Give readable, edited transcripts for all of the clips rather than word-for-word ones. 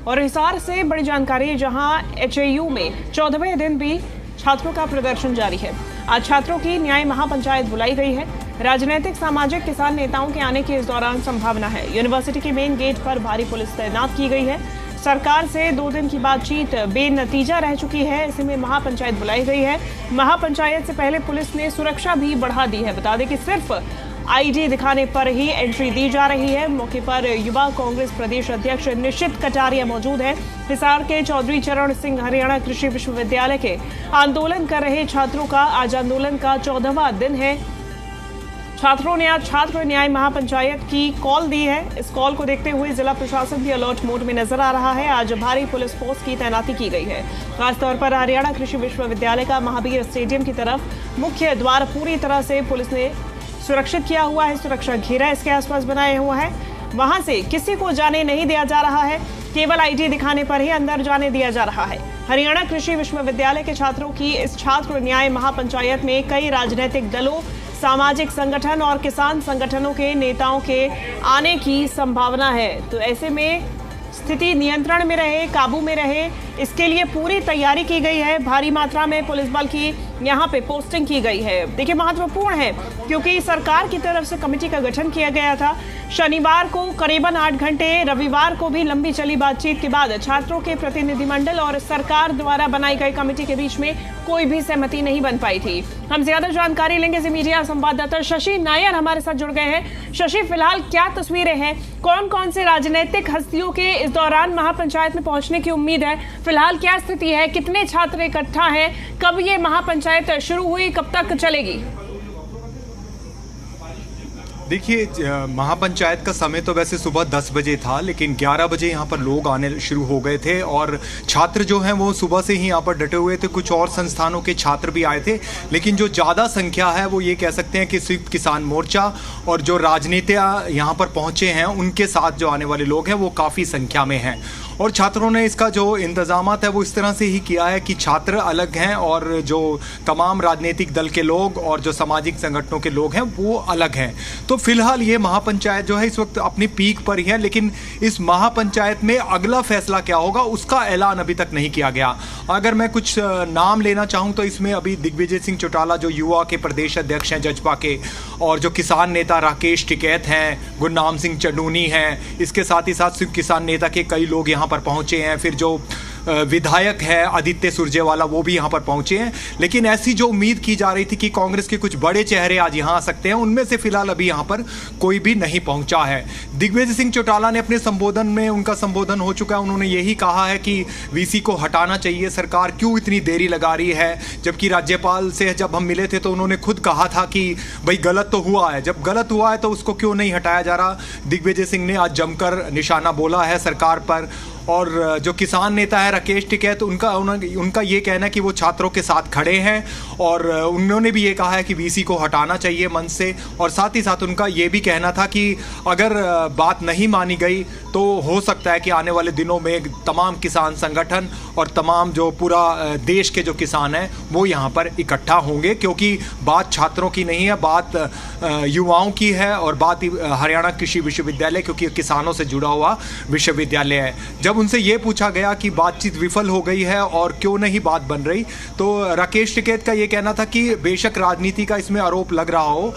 और हिसार से बड़ी जानकारी, जहां एचएयू में 14वें दिन भी छात्रों का प्रदर्शन जारी है। आज छात्रों की न्याय महापंचायत बुलाई गई है। राजनीतिक, सामाजिक, किसान नेताओं के आने की इस दौरान संभावना है। यूनिवर्सिटी के मेन गेट पर भारी पुलिस तैनात की गई है। सरकार से 2 दिन की बातचीत बेनतीजा रह चुकी है, ऐसे में महापंचायत बुलाई गई है। महापंचायत से पहले पुलिस ने सुरक्षा भी बढ़ा दी है। बता दें कि सिर्फ आईडी दिखाने पर ही एंट्री दी जा रही है। मौके पर युवा कांग्रेस प्रदेश अध्यक्ष निश्चित कटारिया मौजूद है। हिसार के चौधरी चरण सिंह हरियाणा कृषि विश्वविद्यालय के आंदोलन कर रहे छात्रों का आज आंदोलन का 14वां दिन है। छात्रों ने आज छात्र न्याय महापंचायत की कॉल दी है। इस कॉल को देखते हुए जिला प्रशासन भी अलर्ट मोड में नजर आ रहा है। आज भारी पुलिस फोर्स की तैनाती की गई है। खासतौर पर हरियाणा कृषि विश्वविद्यालय का महावीर स्टेडियम की तरफ मुख्य द्वार पूरी तरह से पुलिस ने सुरक्षित किया हुआ है। सुरक्षा घेरा इसके आसपास बनाया हुआ है। वहां से किसी को जाने नहीं दिया जा रहा है। केवल आईडी दिखाने पर ही अंदर जाने दिया जा रहा है। हरियाणा कृषि विश्वविद्यालय के छात्रों की इस छात्र न्याय महापंचायत में कई राजनीतिक दलों, सामाजिक संगठन और किसान संगठनों के नेताओं के आने की संभावना है। तो ऐसे में स्थिति नियंत्रण में रहे, काबू में रहे, इसके लिए पूरी तैयारी की गई है। भारी मात्रा में पुलिस बल की यहाँ पे पोस्टिंग की गई है। देखिए, महत्वपूर्ण है क्योंकि सरकार की तरफ से कमेटी का गठन किया गया था। शनिवार को करीबन 8 घंटे, रविवार को भी लंबी चली बातचीत के बाद छात्रों के प्रतिनिधिमंडल और सरकार द्वारा बनाई गई कमेटी के बीच में कोई भी सहमति नहीं बन पाई थी। हम ज्यादा जानकारी लेंगे जी मीडिया संवाददाता शशि नायर हमारे साथ जुड़ गए हैं। शशि, फिलहाल क्या तस्वीरें हैं? कौन कौन से राजनीतिक हस्तियों के इस दौरान महापंचायत में पहुंचने की उम्मीद है? फिलहाल क्या स्थिति है? कितने छात्र इकट्ठा हैं? कब ये महापंचायत शुरू हुई, कब तक चलेगी? देखिए, महापंचायत का समय तो वैसे सुबह 10 बजे था, लेकिन 11 बजे यहाँ पर लोग आने शुरू हो गए थे और छात्र जो हैं वो सुबह से ही यहाँ पर डटे हुए थे। कुछ और संस्थानों के छात्र भी आए थे, लेकिन जो ज़्यादा संख्या है वो ये कह सकते हैं कि संयुक्त किसान मोर्चा और जो राजनेता यहाँ पर पहुँचे हैं उनके साथ जो आने वाले लोग हैं वो काफ़ी संख्या में हैं। और छात्रों ने इसका जो इंतज़ामात है वो इस तरह से ही किया है कि छात्र अलग हैं और जो तमाम राजनीतिक दल के लोग और जो सामाजिक संगठनों के लोग हैं वो अलग हैं। तो फिलहाल ये महापंचायत जो है इस वक्त अपनी पीक पर ही है, लेकिन इस महापंचायत में अगला फैसला क्या होगा उसका ऐलान अभी तक नहीं किया गया। अगर मैं कुछ नाम लेना चाहूँ तो इसमें अभी दिग्विजय सिंह चौटाला जो युवा के प्रदेश अध्यक्ष हैं जजपा के, और जो किसान नेता राकेश टिकैत हैं, गुरनाम सिंह चंडूनी हैं, इसके साथ ही साथ किसान नेता के कई लोग यहाँ पर पहुंचे हैं। फिर जो विधायक है आदित्य सुरजेवाला वो भी यहाँ पर पहुंचे हैं। लेकिन ऐसी जो उम्मीद की जा रही थी कि कांग्रेस के कुछ बड़े चेहरे आज यहाँ आ सकते हैं, उनमें से फिलहाल अभी यहाँ पर कोई भी नहीं पहुंचा है। दिग्विजय सिंह चौटाला ने अपने संबोधन में, उनका संबोधन हो चुका है, उन्होंने यही कहा है कि वीसी को हटाना चाहिए। सरकार क्यों इतनी देरी लगा रही है? जबकि राज्यपाल से जब हम मिले थे तो उन्होंने खुद कहा था कि भाई गलत तो हुआ है, जब गलत हुआ है तो उसको क्यों नहीं हटाया जा रहा। दिग्विजय सिंह ने आज जमकर निशाना बोला है सरकार पर। और जो किसान नेता है राकेश टिकैत, तो उनका ये कहना है कि वो छात्रों के साथ खड़े हैं और उन्होंने भी ये कहा है कि वीसी को हटाना चाहिए मंच से। और साथ ही साथ उनका ये भी कहना था कि अगर बात नहीं मानी गई तो हो सकता है कि आने वाले दिनों में तमाम किसान संगठन और तमाम जो पूरा देश के जो किसान हैं वो यहाँ पर इकट्ठा होंगे, क्योंकि बात छात्रों की नहीं है, बात युवाओं की है और बात हरियाणा कृषि विश्वविद्यालय, क्योंकि किसानों से जुड़ा हुआ विश्वविद्यालय है। जब उनसे ये पूछा गया कि बातचीत विफल हो गई है और क्यों नहीं बात बन रही, तो राकेश टिकैत का ये कहना था कि बेशक राजनीति का इसमें आरोप लग रहा हो,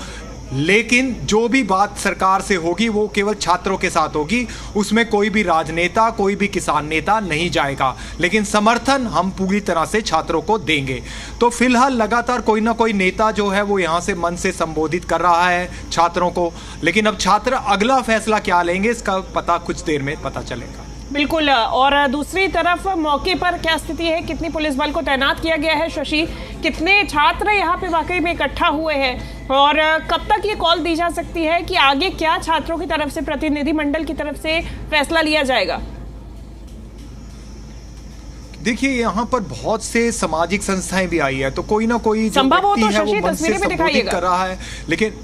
लेकिन जो भी बात सरकार से होगी वो केवल छात्रों के साथ होगी, उसमें कोई भी राजनेता, कोई भी किसान नेता नहीं जाएगा, लेकिन समर्थन हम पूरी तरह से छात्रों को देंगे। तो फिलहाल लगातार कोई ना कोई नेता जो है वो यहाँ से मन से संबोधित कर रहा है छात्रों को, लेकिन अब छात्र अगला फैसला क्या लेंगे इसका पता कुछ देर में पता चलेगा। बिल्कुल। और दूसरी तरफ मौके पर क्या स्थिति है? कितनी पुलिस बल को तैनात किया गया है शशि? कितने छात्र यहाँ पे वाकई में इकट्ठा हुए हैं और कब तक ये कॉल दी जा सकती है कि आगे क्या छात्रों की तरफ से, प्रतिनिधिमंडल की तरफ से फैसला लिया जाएगा? देखिए, यहाँ पर बहुत से सामाजिक संस्थाएं भी आई है, तो कोई ना कोई संभव हो तो शशि तस्वीरें भी दिखाइएगा कर रहा है, लेकिन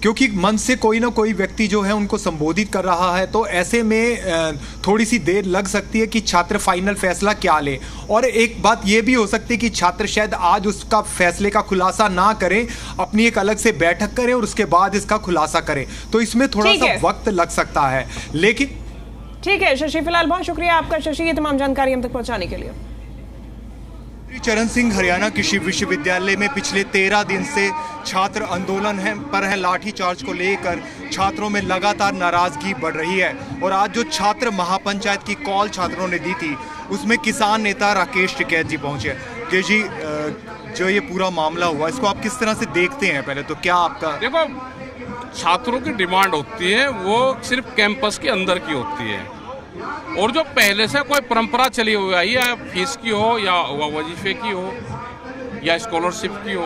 क्योंकि मन से कोई ना कोई व्यक्ति जो है उनको संबोधित कर रहा है, तो ऐसे में थोड़ी सी देर लग सकती है कि छात्र फाइनल फैसला क्या ले। और एक बात ये भी हो सकती है कि छात्र शायद आज उसका फैसले का खुलासा ना करें, अपनी एक अलग से बैठक करें और उसके बाद इसका खुलासा करें, तो इसमें थोड़ा सा वक्त लग सकता है। ठीक है शशि, फिलहाल बहुत शुक्रिया आपका शशि, ये तमाम जानकारी हम तक पहुंचाने के लिए। चरण सिंह हरियाणा कृषि विश्वविद्यालय में पिछले 13 दिन से छात्र आंदोलन पर है। लाठीचार्ज को लेकर छात्रों में लगातार नाराजगी बढ़ रही है और आज जो छात्र महापंचायत की कॉल छात्रों ने दी थी उसमें किसान नेता राकेश टिकैत जी पहुंचे। के जी, जो ये पूरा मामला हुआ इसको आप किस तरह से देखते हैं? पहले तो क्या आपका देखो, छात्रों की डिमांड होती है वो सिर्फ कैंपस के अंदर की होती है, और जो पहले से कोई परंपरा चली हुई है, या फीस की हो या वजीफे की हो या स्कॉलरशिप की हो,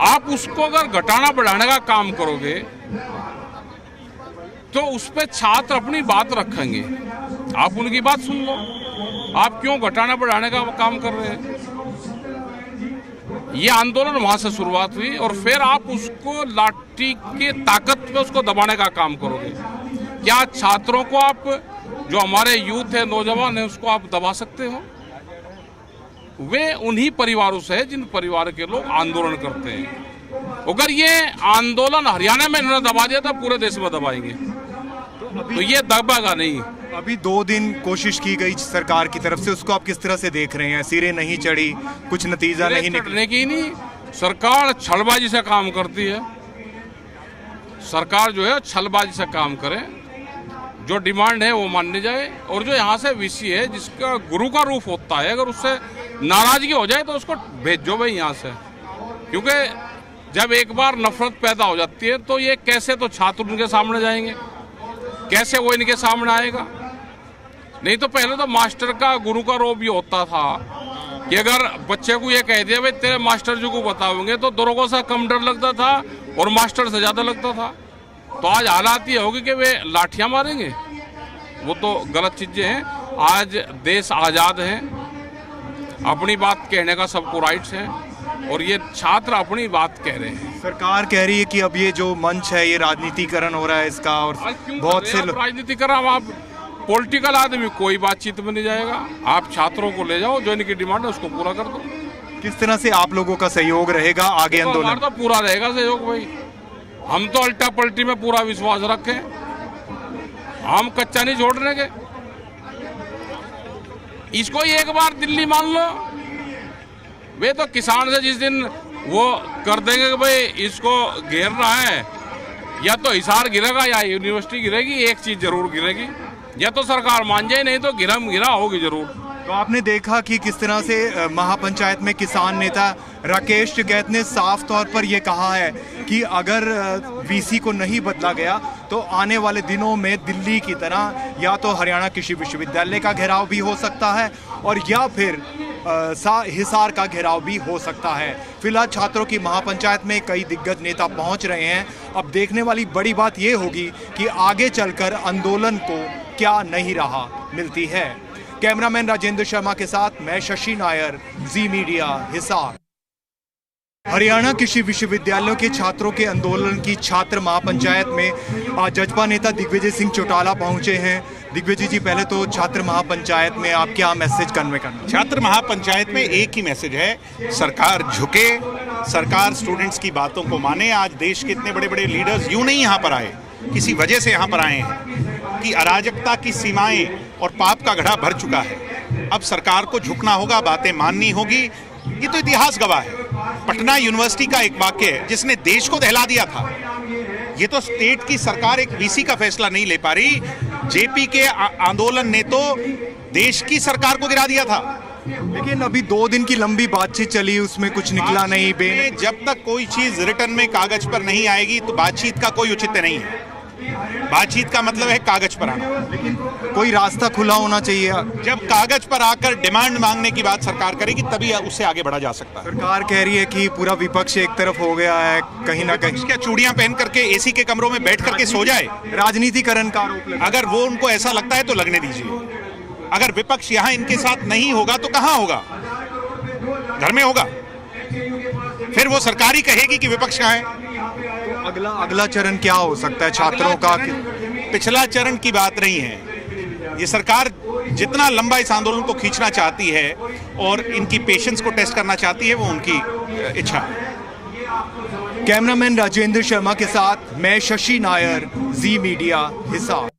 आप उसको अगर घटाना बढ़ाने का काम करोगे तो उस पर छात्र अपनी बात रखेंगे। आप उनकी बात सुन लो, आप क्यों घटाना बढ़ाने का काम कर रहे हैं? ये आंदोलन वहां से शुरुआत हुई और फिर आप उसको लाठी की ताकत पे उसको दबाने का काम करोगे। क्या छात्रों को आप, जो हमारे यूथ है, नौजवान है, उसको आप दबा सकते हो? वे उन्हीं परिवारों से है जिन परिवार के लोग आंदोलन करते हैं। अगर ये आंदोलन हरियाणा में इन्होंने दबा दिया तो पूरे देश में दबाएंगे, तो ये दबाएगा नहीं। अभी 2 दिन कोशिश की गई सरकार की तरफ से, उसको आप किस तरह से देख रहे हैं? सिरे नहीं चढ़ी, कुछ नतीजा नहीं निकलने की नहीं, सरकार छलबाजी से काम करती है। सरकार जो है छलबाजी से काम करे, जो डिमांड है वो माननी जाए, और जो यहाँ से वीसी है जिसका गुरु का रूप होता है, अगर उससे नाराजगी हो जाए तो उसको भेजो भाई यहाँ से। क्योंकि जब एक बार नफरत पैदा हो जाती है तो ये कैसे तो छात्र उनके सामने जाएंगे, कैसे वो इनके सामने आएगा? नहीं तो पहले तो मास्टर का, गुरु का रोब ये होता था कि अगर बच्चे को ये कह दिया भाई तेरे मास्टर जी को बताओगे, तो दरोगा से कम डर लगता था और मास्टर से ज्यादा लगता था। तो आज हालात ये होगी कि वे लाठियां मारेंगे, वो तो गलत चीजें हैं। आज देश आजाद है, अपनी बात कहने का सबको राइट्स है, और ये छात्र अपनी बात कह रहे हैं। सरकार कह रही है कि अब ये जो मंच है ये राजनीतिकरण हो रहा है इसका, और बहुत से राजनीतिकरण, आप पॉलिटिकल आदमी कोई बातचीत में नहीं जाएगा। आप छात्रों को ले जाओ, जो इनकी डिमांड है उसको पूरा कर दो। किस तरह से आप लोगों का सहयोग रहेगा आगे आंदोलन? तो पूरा रहेगा सहयोग भाई, हम तो अल्टा पलटी में पूरा विश्वास रखें, हम कच्चा नहीं छोड़ने के। इसको एक बार दिल्ली मान लो, वे तो किसान से जिस दिन वो कर देंगे कि भाई इसको घेरना है, या तो हिसार गिरेगा या यूनिवर्सिटी गिरेगी, एक चीज जरूर गिरेगी, या तो सरकार मान जाए, नहीं तो गिरा होगी जरूर। तो आपने देखा कि किस तरह से महापंचायत में किसान नेता राकेश टिकैत ने साफ तौर पर यह कहा है कि अगर वीसी को नहीं बदला गया तो आने वाले दिनों में दिल्ली की तरह या तो हरियाणा कृषि विश्वविद्यालय का घेराव भी हो सकता है, और या फिर हिसार का घेराव भी हो सकता है। फिलहाल छात्रों की महापंचायत में कई दिग्गज नेता पहुंच रहे हैं। अब देखने वाली बड़ी बात यह होगी कि आगे चलकर आंदोलन को क्या नहीं राह मिलती है। कैमरामैन राजेंद्र शर्मा के साथ मैं शशि नायर, जी मीडिया, हिसार। हरियाणा कृषि विश्वविद्यालयों के छात्रों के आंदोलन की छात्र महापंचायत में आज जजपा नेता दिग्विजय सिंह चौटाला पहुंचे हैं। दिग्विजय जी, पहले तो छात्र महापंचायत में आप क्या मैसेज कन्वे करना? छात्र महापंचायत में एक ही मैसेज है, सरकार झुके, सरकार स्टूडेंट्स की बातों को माने। आज देश के इतने बड़े बड़े लीडर्स यूं नहीं यहाँ पर आए, किसी वजह से यहाँ पर आए हैं कि अराजकता की सीमाएं और पाप का घड़ा भर चुका है। अब सरकार को झुकना होगा, बातें माननी होगी। ये तो इतिहास गवाह है। पटना यूनिवर्सिटी का एक वाक्य है जिसने देश को दहला दिया था। ये तो स्टेट की सरकार एक वीसी का फैसला नहीं ले पा रही, जेपी के आंदोलन ने तो देश की सरकार को गिरा दिया था। लेकिन अभी 2 दिन की लंबी बातचीत चली, उसमें कुछ निकला नहीं। जब तक कोई चीज रिटर्न में कागज पर नहीं आएगी तो बातचीत का कोई औचित्य नहीं है। बातचीत का मतलब है कागज पर आना, लेकिन कोई रास्ता खुला होना चाहिए। जब कागज पर आकर डिमांड मांगने की बात सरकार करेगी तभी उससे आगे बढ़ा जा सकता है। सरकार कह रही है कि पूरा विपक्ष एक तरफ हो गया है, कहीं ना कहीं क्या चूड़ियां पहन करके एसी के कमरों में बैठ करके सो जाए? राजनीतिकरण का आरोप लगा। अगर वो उनको ऐसा लगता है तो लगने दीजिए। अगर विपक्ष यहाँ इनके साथ नहीं होगा तो कहाँ होगा? घर में होगा। फिर वो सरकार ही कहेगी कि विपक्ष कहाँ है। अगला चरण क्या हो सकता है छात्रों का? पिछला चरण की बात नहीं है। ये सरकार जितना लंबा इस आंदोलन को खींचना चाहती है और इनकी पेशेंस को टेस्ट करना चाहती है, वो उनकी इच्छा है। कैमरामैन राजेंद्र शर्मा के साथ मैं शशि नायर, जी मीडिया, हिसार।